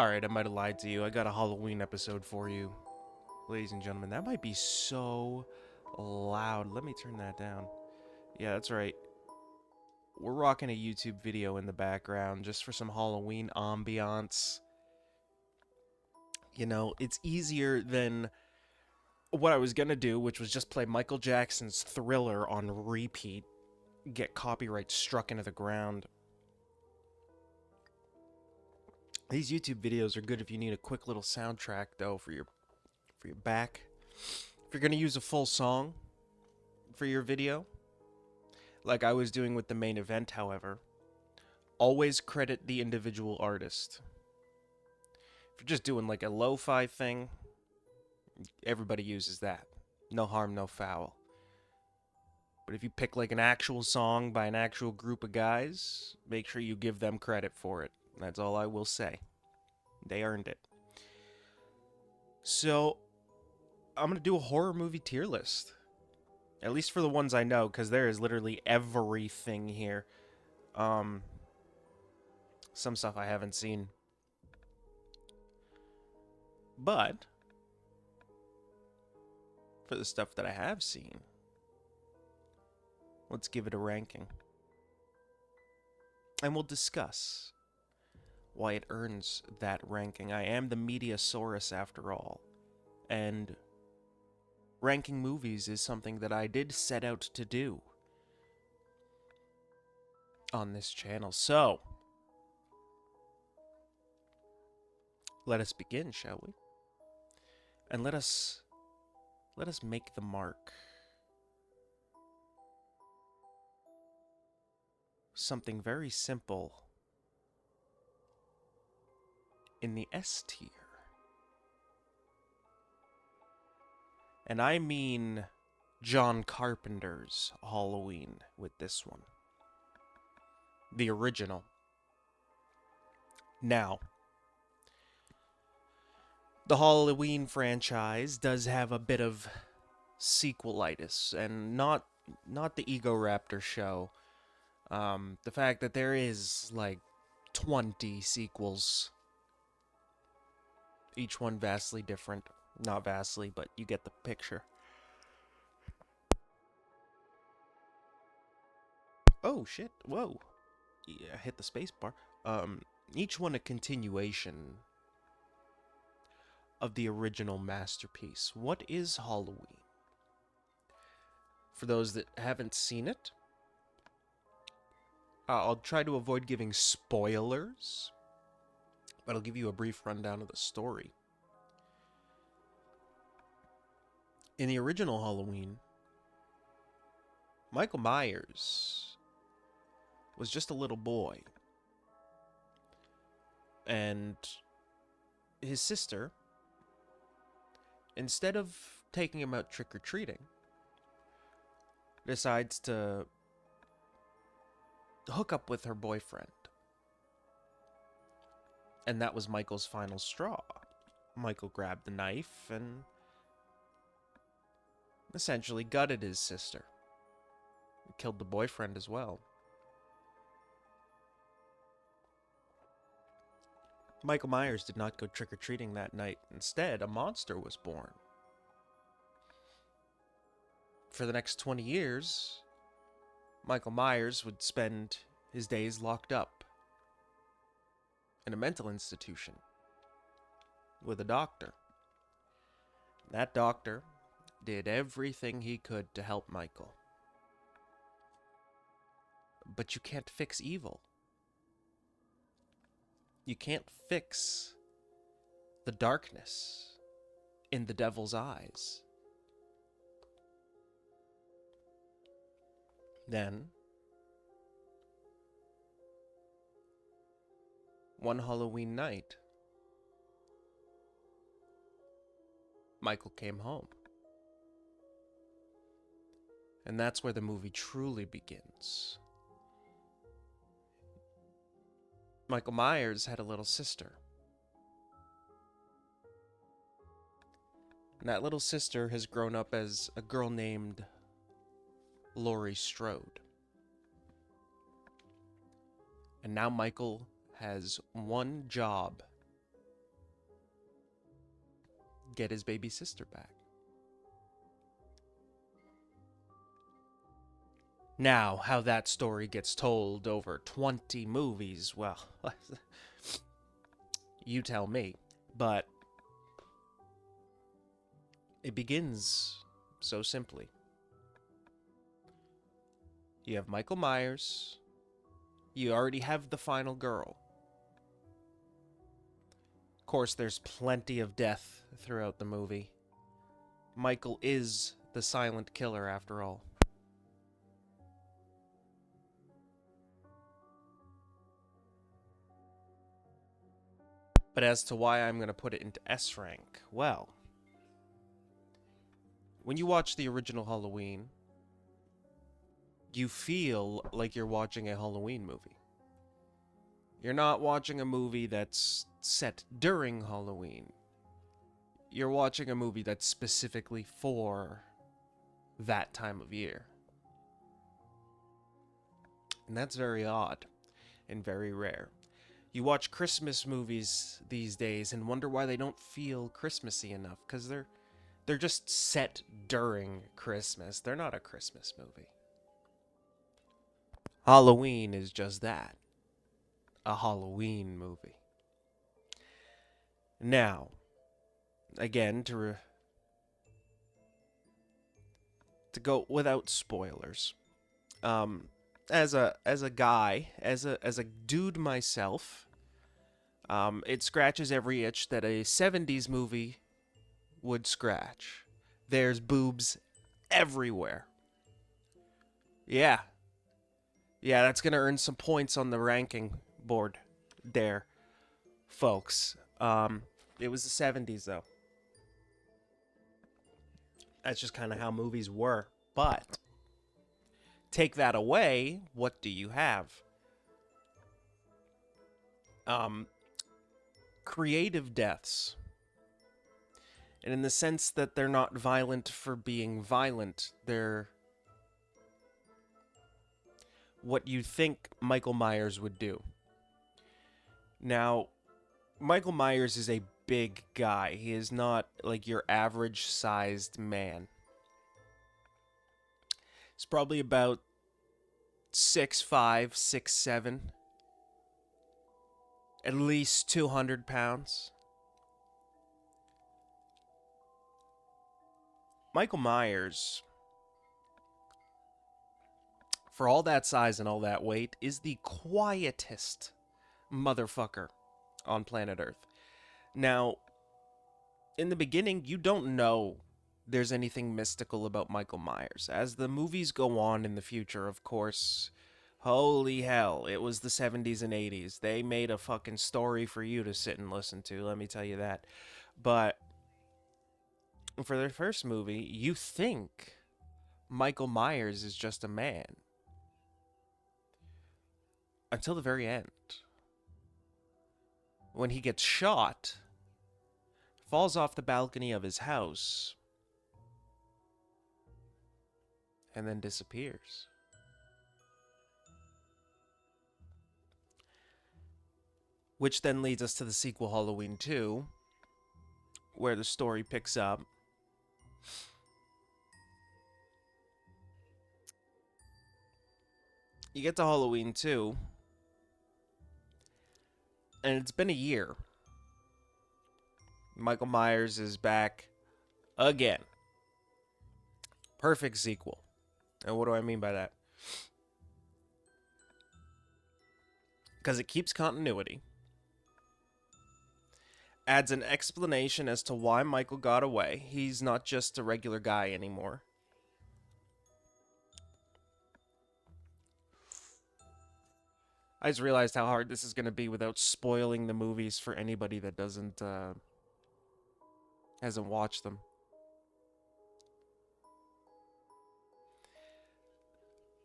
Alright, I might have lied to you. I got a Halloween episode for you. Ladies and gentlemen, that might be so loud. Let me turn that down. Yeah, that's right. We're rocking a YouTube video in the background just for some Halloween ambiance. You know, it's easier than what I was gonna do, which was just play Michael Jackson's Thriller on repeat, get copyright struck into the ground. These YouTube videos are good if you need a quick little soundtrack, though, for your back. If you're gonna use a full song for your video, like I was doing with the main event, however, always credit the individual artist. If you're just doing like a lo-fi thing, everybody uses that. No harm, no foul. But if you pick like an actual song by an actual group of guys, make sure you give them credit for it. That's all I will say. They earned it. So, I'm going to do a horror movie tier list. At least for the ones I know, because there is literally everything here. Some stuff I haven't seen. But, for the stuff that I have seen, let's give it a ranking. And we'll discuss why it earns that ranking. I am the Mediasaurus after all. And ranking movies is something that I did set out to do on this channel. So, let us begin, shall we? And let us make the mark. Something very simple in the S tier. And I mean John Carpenter's Halloween with this one. The original. Now, the Halloween franchise does have a bit of sequelitis, and not the Ego Raptor show. The fact that there is like 20 sequels, each one vastly different. Not vastly, but you get the picture. Oh shit! Whoa! Yeah, I hit the space bar. Each one a continuation of the original masterpiece. What is Halloween? For those that haven't seen it, I'll try to avoid giving spoilers, but I'll give you a brief rundown of the story. In the original Halloween, Michael Myers was just a little boy, and his sister, instead of taking him out trick-or-treating, decides to hook up with her boyfriend. And that was Michael's final straw. Michael grabbed the knife and essentially gutted his sister. Killed the boyfriend as well. Michael Myers did not go trick-or-treating that night. Instead, a monster was born. For the next 20 years, Michael Myers would spend his days locked up in a mental institution with a doctor. That doctor did everything he could to help Michael. But you can't fix evil. You can't fix the darkness in the devil's eyes. Then, one Halloween night, Michael came home. And that's where the movie truly begins. Michael Myers had a little sister. And that little sister has grown up as a girl named Laurie Strode. And now Michael has one job get his baby sister back. Now, how that story gets told over 20 movies, well, you tell me. But it begins so simply. You have Michael Myers. You already have the final girl. Of course, there's plenty of death throughout the movie. Michael is the silent killer after all. But as to why I'm going to put it into S rank, well, when you watch the original Halloween, you feel like you're watching a Halloween movie. You're not watching a movie that's set during Halloween. You're watching a movie that's specifically for that time of year. And that's very odd and very rare. You watch Christmas movies these days and wonder why they don't feel Christmassy enough, because they're just set during Christmas. They're not a Christmas movie. Halloween is just that. A Halloween movie. Now, again, to go without spoilers, as a guy, as a dude myself, it scratches every itch that a 70s movie would scratch. There's boobs everywhere. Yeah, that's gonna earn some points on the ranking board there, folks. It was the 70s, though. That's just kind of how movies were. But take that away, what do you have? Creative deaths. And in the sense that they're not violent for being violent, they're what you think Michael Myers would do. Now, Michael Myers is a big guy. He is not like your average sized man. He's probably about 6'5", 6'7", at least 200 pounds. Michael Myers, for all that size and all that weight, is the quietest motherfucker on planet Earth. Now, in the beginning, you don't know there's anything mystical about Michael Myers. As the movies go on in the future, of course, holy hell, it was the 70s and 80s. They made a fucking story for you to sit and listen to, let me tell you that. But for their first movie, you think Michael Myers is just a man. Until the very end. When he gets shot, falls off the balcony of his house, and then disappears. Which then leads us to the sequel, Halloween 2, where the story picks up. You get to Halloween 2, and it's been a year. Michael Myers is back again. Perfect sequel. And what do I mean by that? Because it keeps continuity. Adds an explanation as to why Michael got away. He's not just a regular guy anymore. I just realized how hard this is going to be without spoiling the movies for anybody that hasn't watched them.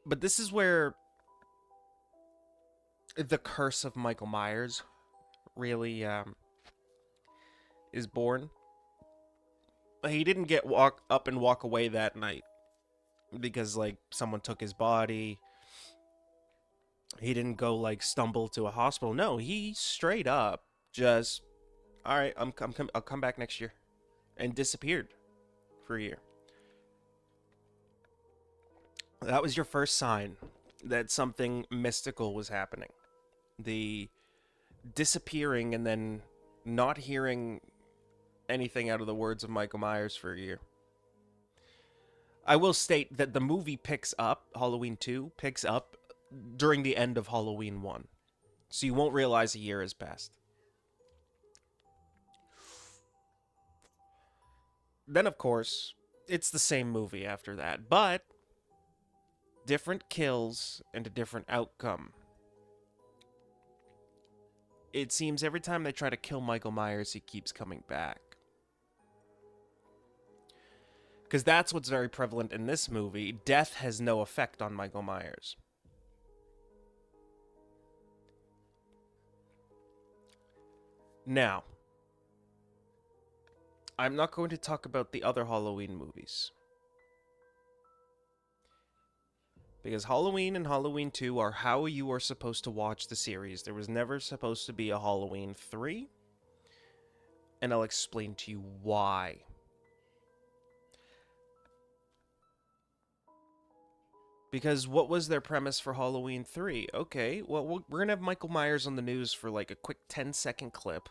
But this is where the curse of Michael Myers really is born. He didn't get walk away that night because like someone took his body. He didn't go like stumble to a hospital. No, he straight up just, all right, I'll come back next year. and disappeared for a year. That was your first sign that something mystical was happening. The disappearing and then not hearing anything out of the words of Michael Myers for a year. I will state that the movie picks up, Halloween 2 picks up during the end of Halloween 1. So you won't realize a year has passed. Then, of course, it's the same movie after that, but different kills and a different outcome. It seems every time they try to kill Michael Myers, he keeps coming back. Because that's what's very prevalent in this movie. Death has no effect on Michael Myers. Now, I'm not going to talk about the other Halloween movies. Because Halloween and Halloween 2 are how you are supposed to watch the series. There was never supposed to be a Halloween 3. And I'll explain to you why. Because what was their premise for Halloween 3? Okay, well, we're going to have Michael Myers on the news for like a quick 10-second clip.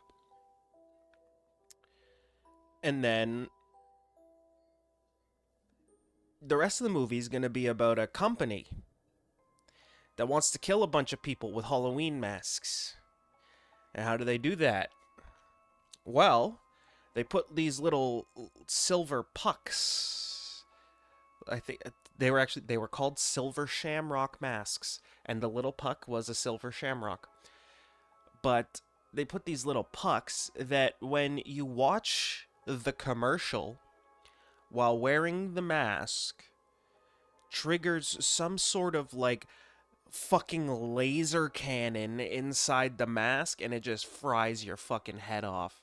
And then the rest of the movie is going to be about a company that wants to kill a bunch of people with Halloween masks. And how do they do that? Well, they put these little silver pucks. I think they were called silver shamrock masks, and the little puck was a silver shamrock. But they put these little pucks that when you watch the commercial while wearing the mask triggers some sort of like fucking laser cannon inside the mask, and it just fries your fucking head off.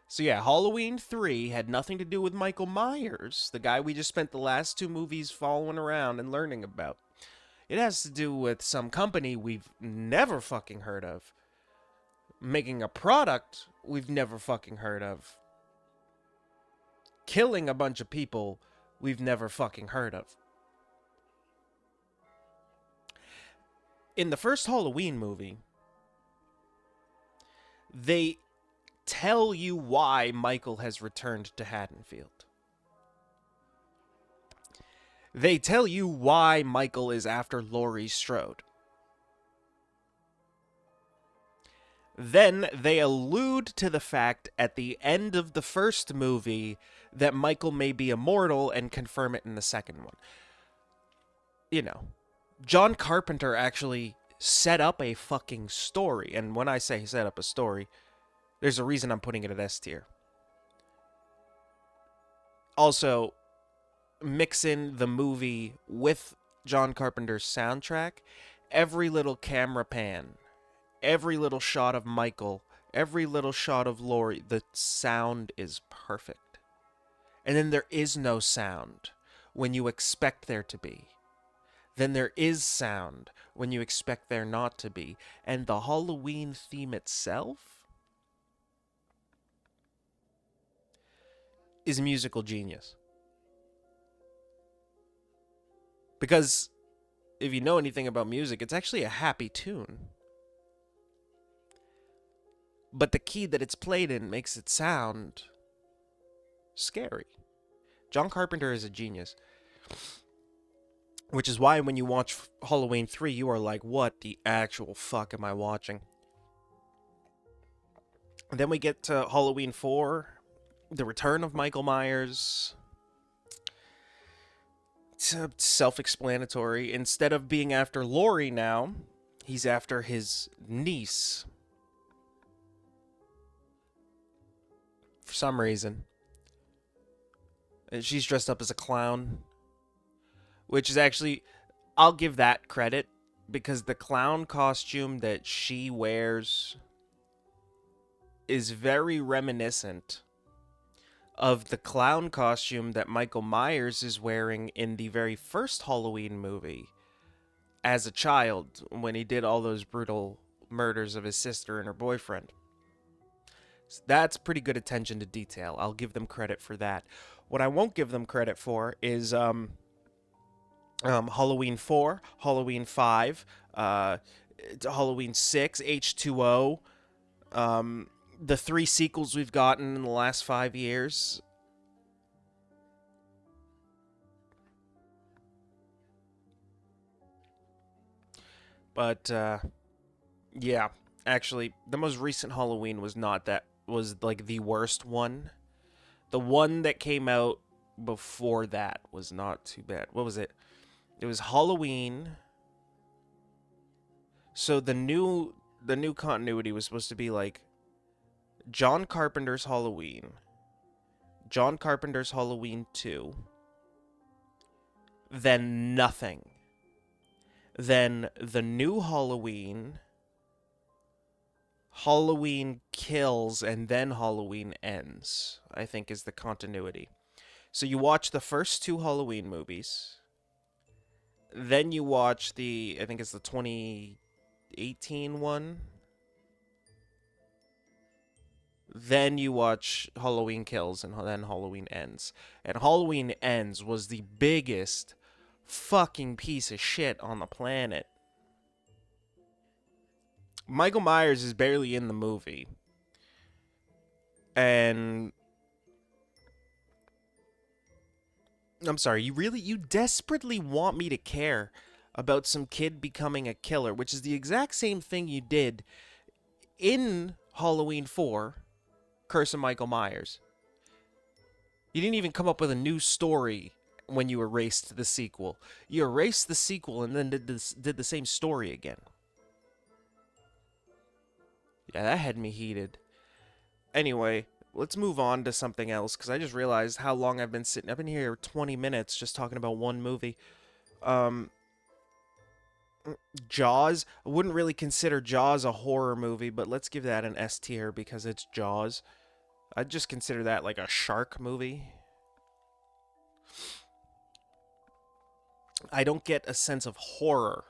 So yeah, Halloween 3 had nothing to do with Michael Myers, the guy we just spent the last 2 movies following around and learning about. It has to do with some company we've never fucking heard of, making a product we've never fucking heard of, killing a bunch of people we've never fucking heard of. In the first Halloween movie, they tell you why Michael has returned to Haddonfield. They tell you why Michael is after Laurie Strode. Then they allude to the fact at the end of the first movie that Michael may be immortal and confirm it in the second one. You know, John Carpenter actually set up a fucking story. And when I say set up a story, there's a reason I'm putting it at S tier. Also, mix in the movie with John Carpenter's soundtrack. Every little camera pan, every little shot of Michael, every little shot of Laurie, the sound is perfect. And then there is no sound when you expect there to be. Then there is sound when you expect there not to be. And the Halloween theme itself is musical genius. Because if you know anything about music, it's actually a happy tune. But the key that it's played in makes it sound scary. John Carpenter is a genius. Which is why when you watch Halloween 3, you are like, what the actual fuck am I watching? And then we get to Halloween 4, the return of Michael Myers. It's self-explanatory. Instead of being after Laurie now, he's after his niece. For some reason. And she's dressed up as a clown. Which is actually, I'll give that credit. Because the clown costume that she wears is very reminiscent of the clown costume that Michael Myers is wearing in the very first Halloween movie as a child when he did all those brutal murders of his sister and her boyfriend. So that's pretty good attention to detail. I'll give them credit for that. What I won't give them credit for is Halloween 4, Halloween 5, Halloween 6, H2O, the 3 sequels we've gotten in the last 5 years. But, yeah, actually, the most recent Halloween was not that, was like the worst one. The one that came out before that was not too bad. What was it? It was Halloween. So the new continuity was supposed to be like John Carpenter's Halloween, John Carpenter's Halloween 2, then nothing. Then the new Halloween, Halloween Kills, and then Halloween Ends, I think is the continuity. So you watch the first 2 Halloween movies, then you watch I think it's the 2018 one, then you watch Halloween Kills, and then Halloween Ends. And Halloween Ends was the biggest fucking piece of shit on the planet. Michael Myers is barely in the movie. And I'm sorry, you desperately want me to care about some kid becoming a killer, which is the exact same thing you did in Halloween 4, Curse of Michael Myers. You didn't even come up with a new story when you erased the sequel. You erased the sequel and then did the same story again. Yeah, that had me heated. Anyway, let's move on to something else, because I just realized how long I've been sitting. I've been here 20 minutes just talking about one movie. Jaws. I wouldn't really consider Jaws a horror movie, but let's give that an S tier because it's Jaws. I'd just consider that like a shark movie. I don't get a sense of horror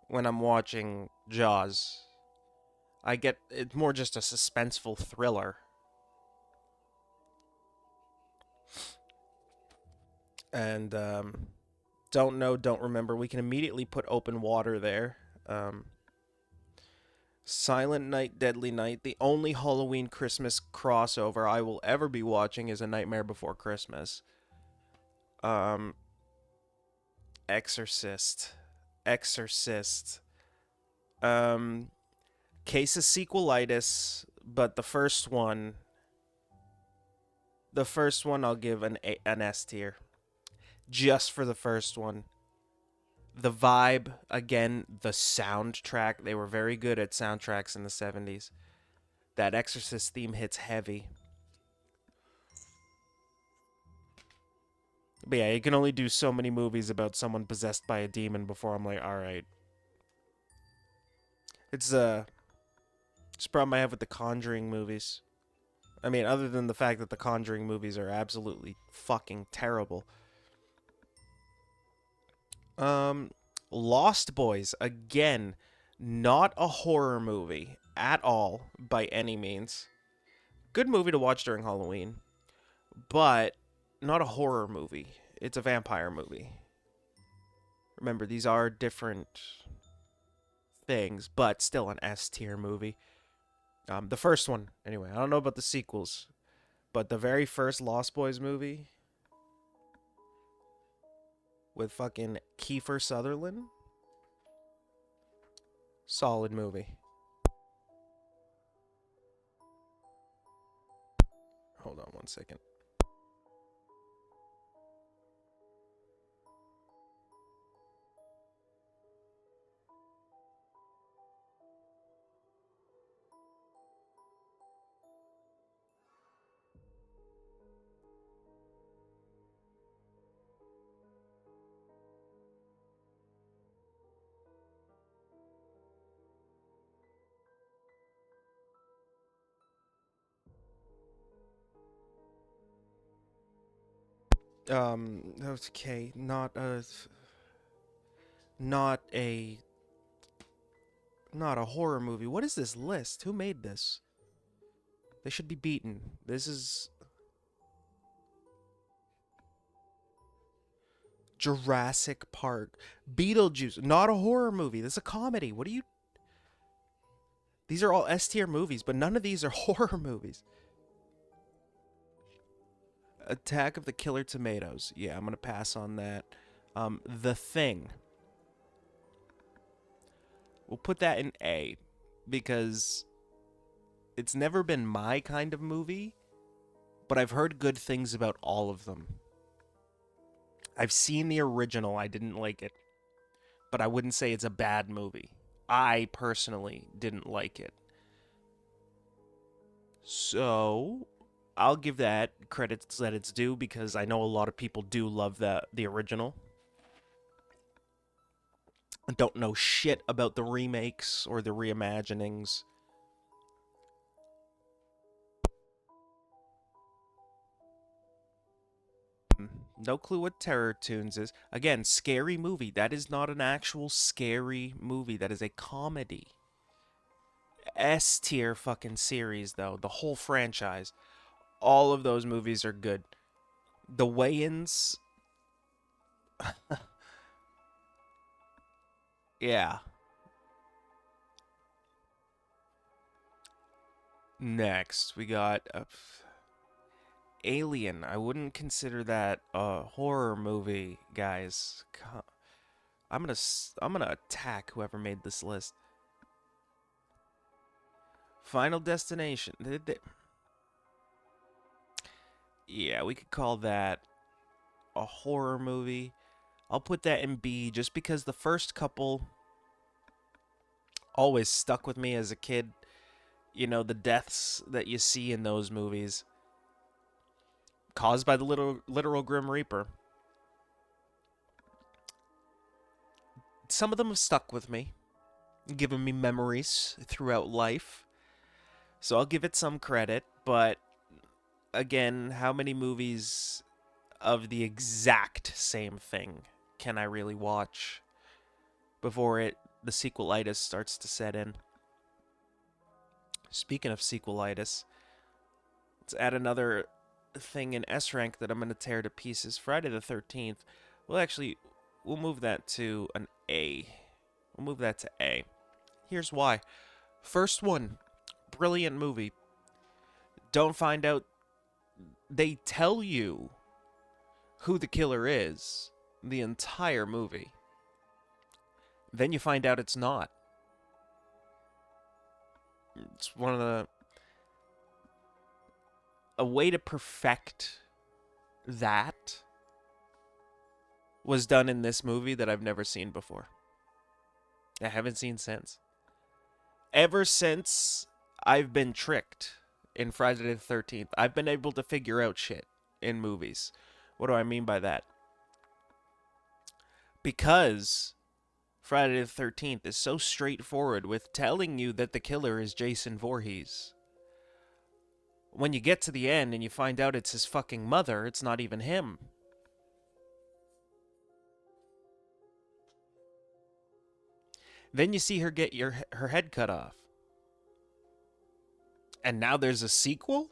when I'm watching Jaws. I get it's more just a suspenseful thriller. And don't know, don't remember. We can immediately put Open Water there. Silent Night, Deadly Night. The only Halloween Christmas crossover I will ever be watching is A Nightmare Before Christmas. Exorcist. Exorcist. Case of sequelitis, but the first one I'll give an S tier. Just for the first one. The vibe, again, the soundtrack. They were very good at soundtracks in the 70s. That Exorcist theme hits heavy. But yeah, you can only do so many movies about someone possessed by a demon before I'm like, alright. It's a problem I have with the Conjuring movies. I mean, other than the fact that the Conjuring movies are absolutely fucking terrible. Lost Boys, again, not a horror movie at all by any means. Good movie to watch during Halloween, but not a horror movie. It's a vampire movie. Remember, these are different things, but still an S tier movie. The first one, anyway. I don't know about the sequels, but the very first Lost Boys movie with fucking Kiefer Sutherland, solid movie. Hold on one second. Okay, not not a horror movie. What is this list? Who made this? They should be beaten. This is Jurassic Park. Beetlejuice, not a horror movie. This is a comedy. What are you? These are all S tier movies, but none of these are horror movies. Attack of the Killer Tomatoes. Yeah, I'm gonna pass on that. The Thing. We'll put that in A because it's never been my kind of movie, but I've heard good things about all of them. I've seen the original. I didn't like it, but I wouldn't say it's a bad movie. I personally didn't like it. So I'll give that credits that it's due because I know a lot of people do love the original. I don't know shit about the remakes or the reimaginings. No clue what Terror Tunes is. Again, scary movie. That is not an actual scary movie. That is a comedy. S tier fucking series, though. The whole franchise. All of those movies are good. The Wayans. Yeah. Next, we got Alien. I wouldn't consider that a horror movie, guys. I'm gonna attack whoever made this list. Final Destination. Yeah, we could call that a horror movie. I'll put that in B just because the first couple always stuck with me as a kid. You know, the deaths that you see in those movies caused by the literal Grim Reaper. Some of them have stuck with me, giving me memories throughout life. So I'll give it some credit, but again, how many movies of the exact same thing can I really watch before the sequelitis starts to set in? Speaking of sequelitis, let's add another thing in S rank that I'm going to tear to pieces. Friday the 13th. We'll move that to an A. We'll move that to A. Here's why. First one, brilliant movie. Don't find out. They tell you who the killer is the entire movie. Then you find out it's not. It's a way to perfect that was done in this movie that I've never seen before. I haven't seen since. Ever since I've been tricked in Friday the 13th, I've been able to figure out shit in movies. What do I mean by that? Because Friday the 13th is so straightforward with telling you that the killer is Jason Voorhees. When you get to the end and you find out it's his fucking mother, it's not even him. Then you see her get her head cut off. And now there's a sequel?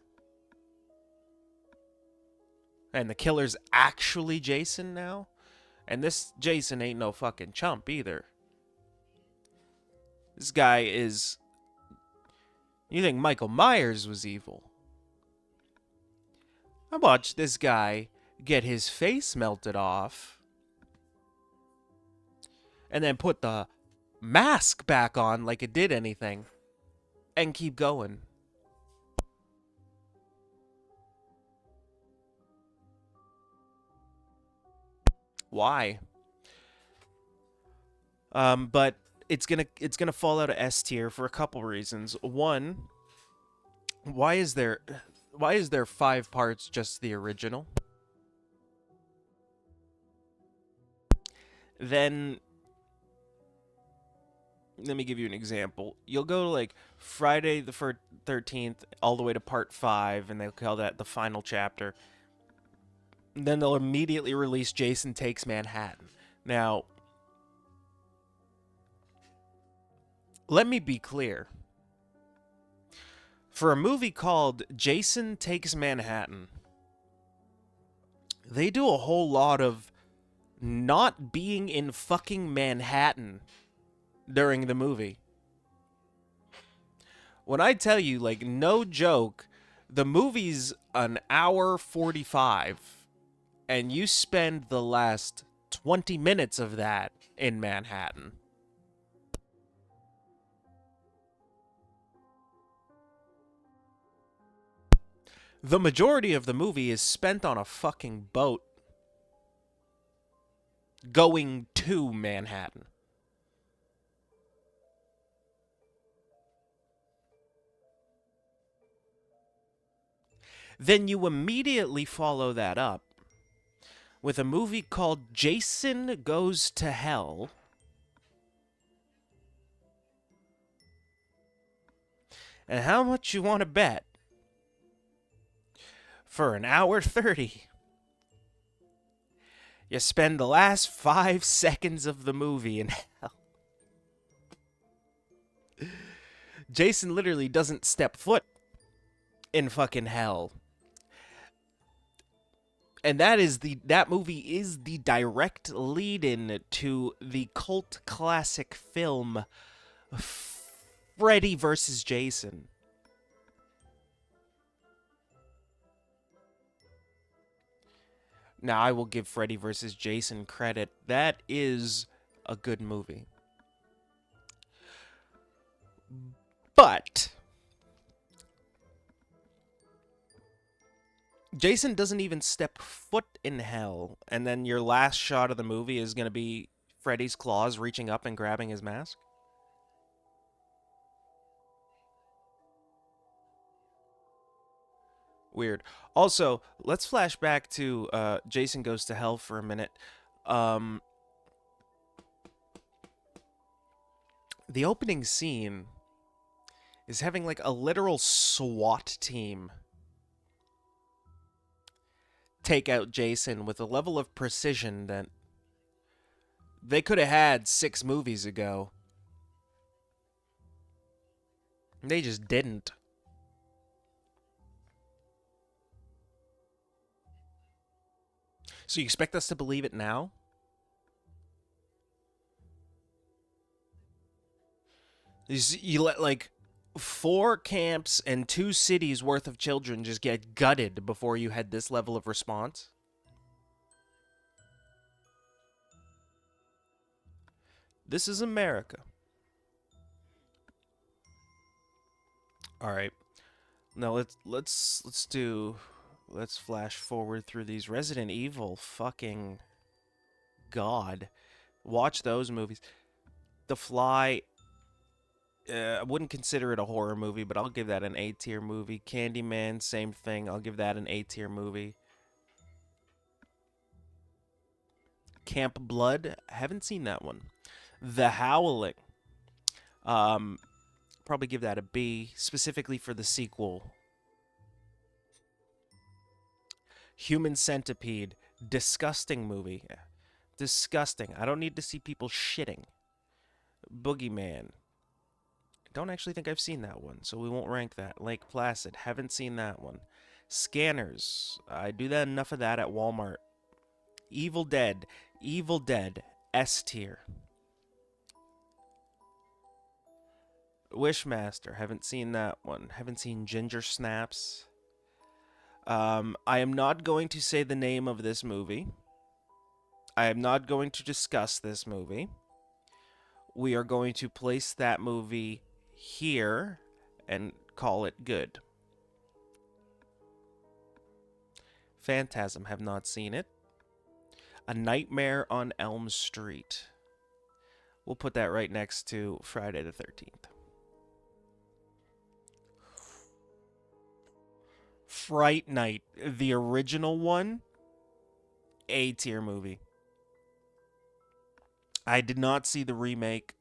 And the killer's actually Jason now? And this Jason ain't no fucking chump either. This guy is... You think Michael Myers was evil? I watched this guy get his face melted off and then put the mask back on like it did anything and keep going. Why? But it's gonna fall out of S tier for a couple reasons. One, why is there 5 parts just the original? Then let me give you an example. You'll go to like Friday the 13th all the way to part 5 and they'll call that the final chapter. And then they'll immediately release Jason Takes Manhattan. Now, Let me be clear. For a movie called Jason Takes Manhattan, they do a whole lot of not being in fucking Manhattan during the movie. When I tell you, like, no joke, the movie's an hour 45, and you spend the last 20 minutes of that in Manhattan. The majority of the movie is spent on a fucking boat going to Manhattan. Then you immediately follow that up with a movie called Jason Goes to Hell. And how much you want to bet? For an hour 30, you spend the last 5 seconds of the movie in hell. Jason literally doesn't step foot in fucking hell. And that movie is the direct lead-in to the cult classic film Freddy vs. Jason. Now, I will give Freddy vs. Jason credit. That is a good movie. But Jason doesn't even step foot in hell, and then your last shot of the movie is going to be Freddy's claws reaching up and grabbing his mask? Weird. Also, let's flash back to Jason Goes to Hell for a minute. The opening scene is having like a literal SWAT team take out Jason with a level of precision that they could have had 6 movies ago. They just didn't. So you expect us to believe it now? You let like 4 camps and 2 cities worth of children just get gutted before you had this level of response? This is America. All right. Now let's flash forward through these Resident Evil fucking god. Watch those movies. The Fly, I wouldn't consider it a horror movie, but I'll give that an A-tier movie. Candyman, same thing. I'll give that an A-tier movie. Camp Blood, haven't seen that one. The Howling, probably give that a B, specifically for the sequel. Human Centipede, disgusting movie. Disgusting. I don't need to see people shitting. Boogeyman. Don't actually think I've seen that one, so we won't rank that. Lake Placid, haven't seen that one. Scanners, I do that enough of that at Walmart. Evil Dead, S tier. Wishmaster, haven't seen that one. Haven't seen Ginger Snaps. I am not going to say the name of this movie. I am not going to discuss this movie. We are going to place that movie here and call it good. Phantasm, have not seen it. A Nightmare on Elm Street. We'll put that right next to Friday the 13th. Fright Night, the original one, A-tier movie. I did not see the remake,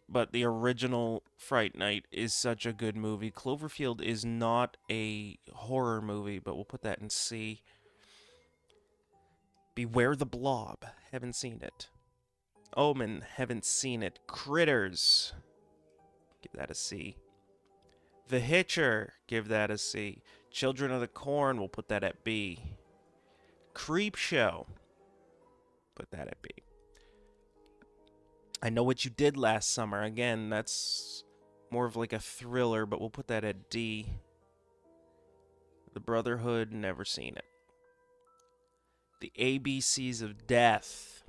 but the original Fright Night is such a good movie. Cloverfield is not a horror movie, but we'll put that in C. Beware the Blob, haven't seen it. Omen, haven't seen it. Critters, Give that a C. The Hitcher, give that a C. Children of the Corn, we'll put that at B. Creepshow, put that at B. I Know What You Did Last Summer, again, that's more of like a thriller, but we'll put that at D. The Brotherhood, never seen it. The ABCs of Death,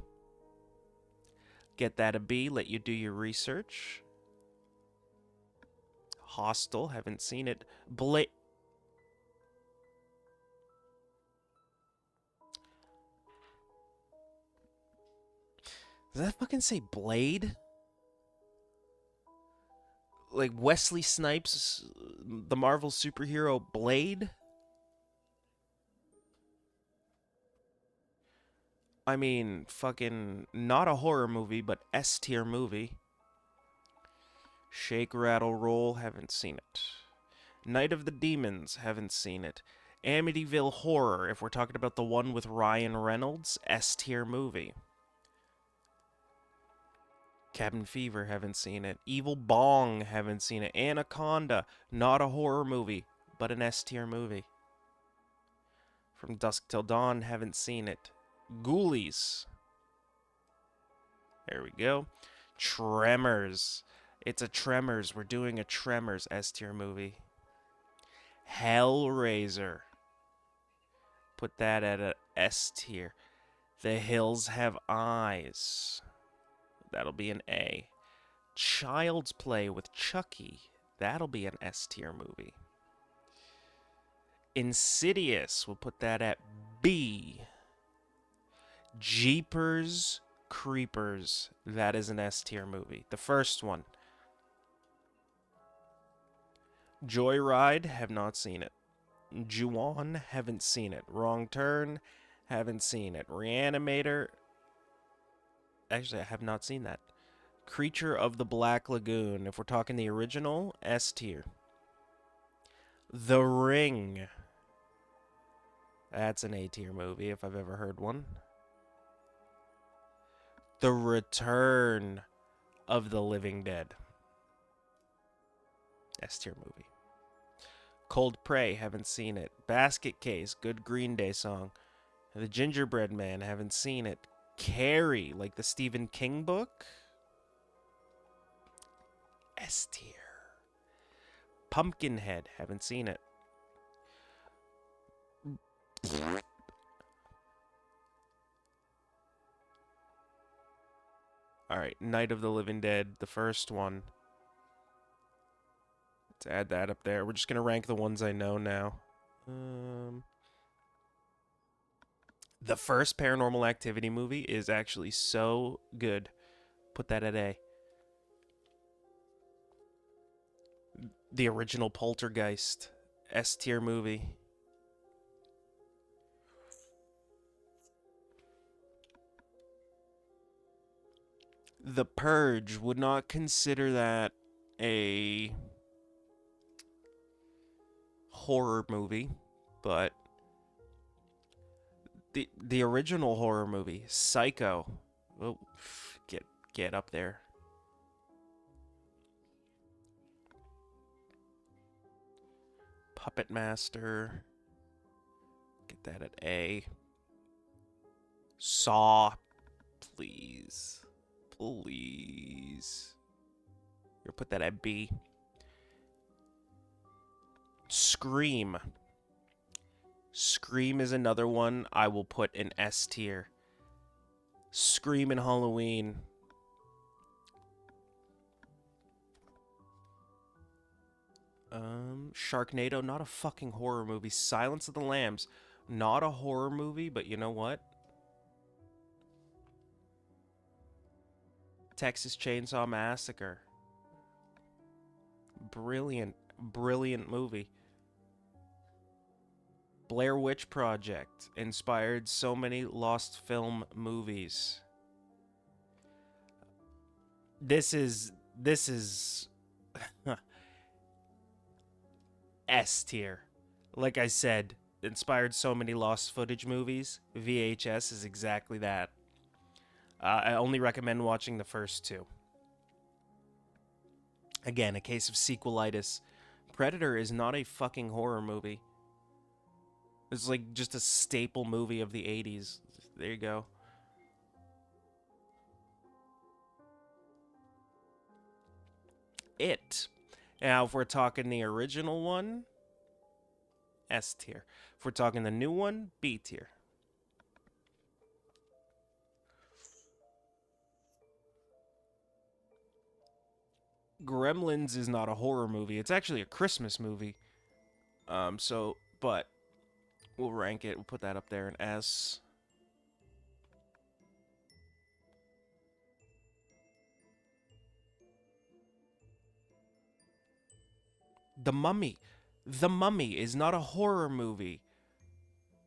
get that a B, let you do your research. Hostel, haven't seen it. Does that fucking say Blade? Like Wesley Snipes, the Marvel superhero Blade? I mean, fucking not a horror movie, but S tier movie. Shake, Rattle, Roll, haven't seen it. Night of the Demons, haven't seen it. Amityville Horror, if we're talking about the one with Ryan Reynolds, S tier movie. Cabin Fever, haven't seen it. Evil Bong, haven't seen it. Anaconda, not a horror movie, but an S tier movie. From Dusk Till Dawn, haven't seen it. Ghoulies. There we go. Tremors. It's a Tremors. We're doing a Tremors S tier movie. Hellraiser. Put that at a S tier. The Hills Have Eyes. That'll be an A. Child's Play with Chucky. That'll be an S tier movie. Insidious. We'll put that at B. Jeepers Creepers. That is an S tier movie. The first one. Joyride. Have not seen it. Ju-On. Haven't seen it. Wrong Turn. Haven't seen it. Reanimator. Actually, I have not seen that. Creature of the Black Lagoon. If we're talking the original, S tier. The Ring. That's an A tier movie if I've ever heard one. The Return of the Living Dead. S tier movie. Cold Prey, haven't seen it. Basket Case, good Green Day song. The Gingerbread Man, haven't seen it. Carrie, like the Stephen King book. S tier. Pumpkinhead, haven't seen it. Alright, Night of the Living Dead, the first one. Let's add that up there. We're just going to rank the ones I know now. The first Paranormal Activity movie is actually so good. Put that at A. The original Poltergeist, S tier movie. The Purge, would not consider that a horror movie, but the original horror movie, Psycho. Oh, get up there. Puppet Master. Get that at A. Saw, please. Please. You'll put that at B. Scream. Scream is another one I will put in S tier. Scream and Halloween. Sharknado, not a fucking horror movie. Silence of the Lambs, not a horror movie, but you know what? Texas Chainsaw Massacre. Brilliant, brilliant movie. Blair Witch Project inspired so many lost film movies. This is S tier. Like I said, inspired so many lost footage movies. VHS is exactly that. I only recommend watching the first two. Again, a case of sequelitis. Predator is not a fucking horror movie. It's like just a staple movie of the 80s. There you go. It. Now, if we're talking the original one, S tier. If we're talking the new one, B tier. Gremlins is not a horror movie. It's actually a Christmas movie. But we'll rank it. We'll put that up there in S. The Mummy. The Mummy is not a horror movie.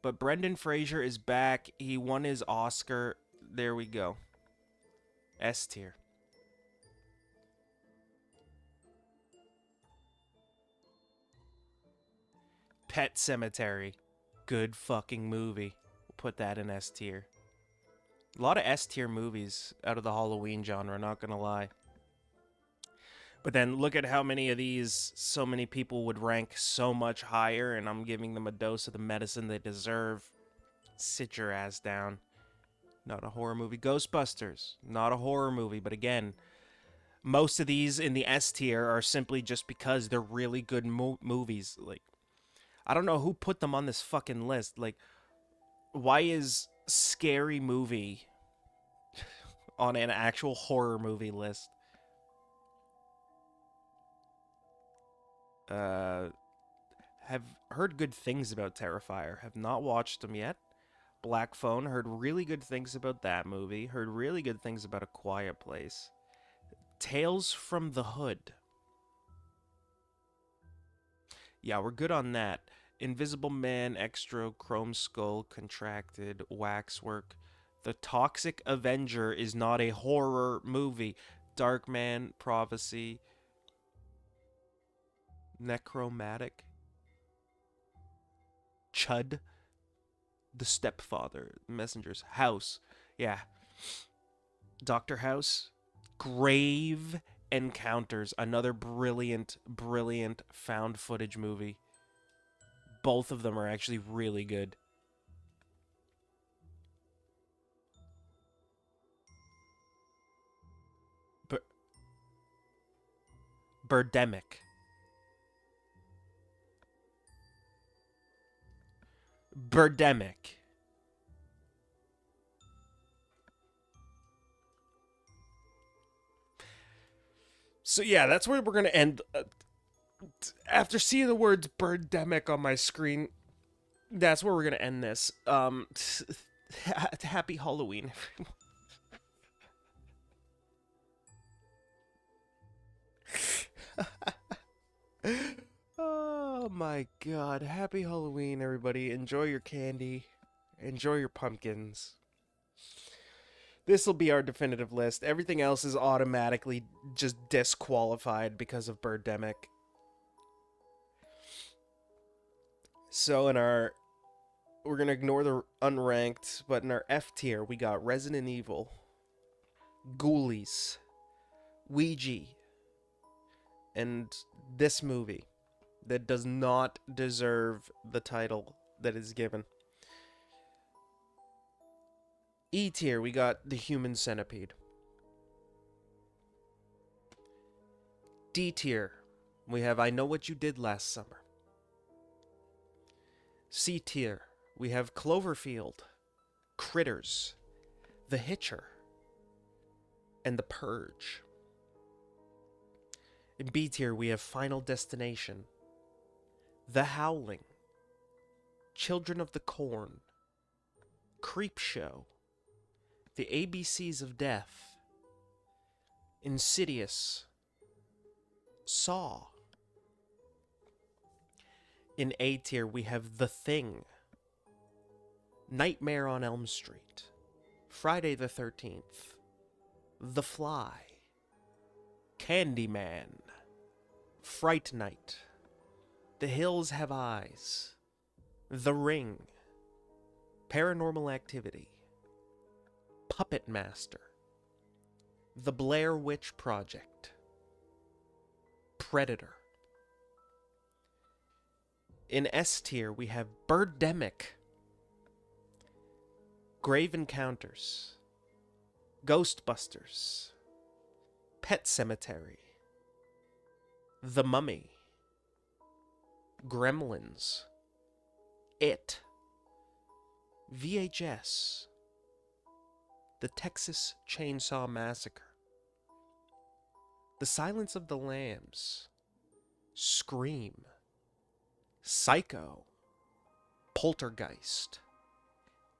But Brendan Fraser is back. He won his Oscar. There we go. S tier. Pet Sematary. Good fucking movie. We'll put that in S tier. A lot of S tier movies out of the Halloween genre, not gonna lie. But then look at how many of these so many people would rank so much higher, and I'm giving them a dose of the medicine they deserve. Sit your ass down. Not a horror movie. Ghostbusters. Not a horror movie, but again, most of these in the S tier are simply just because they're really good movies. Like, I don't know who put them on this fucking list. Like, why is Scary Movie on an actual horror movie list? Have heard good things about Terrifier. Have not watched them yet. Black Phone, heard really good things about that movie. Heard really good things about A Quiet Place. Tales from the Hood. Yeah, we're good on that. Invisible Man, Extra, Chrome Skull, Contracted, Waxwork. The Toxic Avenger is not a horror movie. Darkman, Prophecy, Necromantic, Chud, The Stepfather, Messengers, House. Yeah. Dr. House, Grave Encounters, another brilliant, brilliant found footage movie. Both of them are actually really good. Birdemic. Birdemic. So yeah, that's where we're gonna end. After seeing the words "birdemic" on my screen, that's where we're gonna end this. Happy Halloween, everyone. Oh my god. Happy Halloween, everybody. Enjoy your candy. Enjoy your pumpkins. This will be our definitive list. Everything else is automatically just disqualified because of Birdemic. So we're going to ignore the unranked, but in our F tier, we got Resident Evil, Ghoulies, Ouija, and this movie that does not deserve the title that is given. E tier, we got The Human Centipede. D tier, we have I Know What You Did Last Summer. C tier, we have Cloverfield, Critters, The Hitcher, and The Purge. In B tier, we have Final Destination, The Howling, Children of the Corn, Creepshow, The ABCs of Death, Insidious, Saw. In A tier, we have The Thing, Nightmare on Elm Street, Friday the 13th, The Fly, Candyman, Fright Night, The Hills Have Eyes, The Ring, Paranormal Activity, Puppet Master, The Blair Witch Project, Predator. In S tier, we have Birdemic, Grave Encounters, Ghostbusters, Pet Cemetery, The Mummy, Gremlins, It, VHS, The Texas Chainsaw Massacre, The Silence of the Lambs, Scream, Psycho, Poltergeist,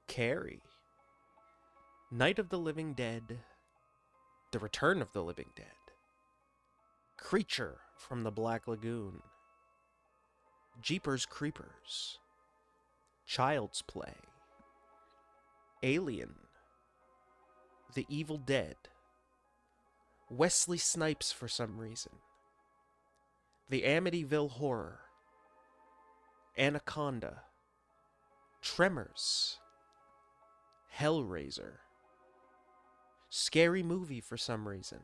Carrie, Night of the Living Dead, The Return of the Living Dead, Creature from the Black Lagoon, Jeepers Creepers, Child's Play, Alien, The Evil Dead, Wesley Snipes for some reason, The Amityville Horror, Anaconda, Tremors, Hellraiser, Scary Movie for some reason,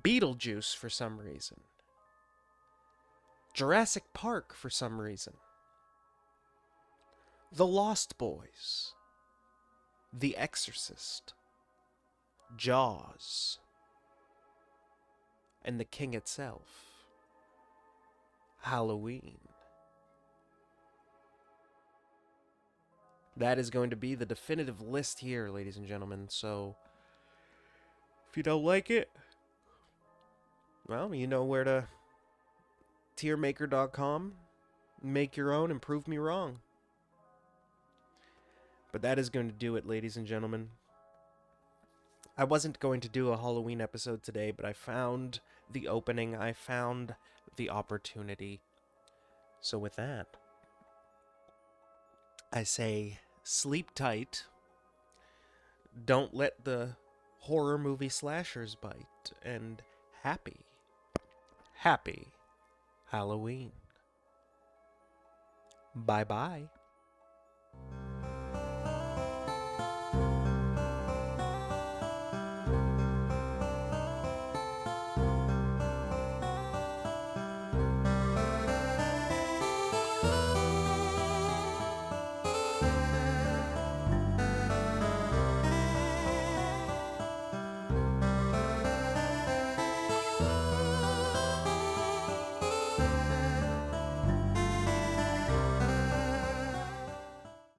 Beetlejuice for some reason, Jurassic Park for some reason, The Lost Boys, The Exorcist, Jaws, and The King itself, Halloween. That is going to be the definitive list here, ladies and gentlemen. So, if you don't like it, well, you know where to tiermaker.com, make your own and prove me wrong. But that is going to do it, ladies and gentlemen. I wasn't going to do a Halloween episode today, but I found the opening. I found the opportunity. So with that, I say sleep tight. Don't let the horror movie slashers bite. And happy Halloween. Bye-bye.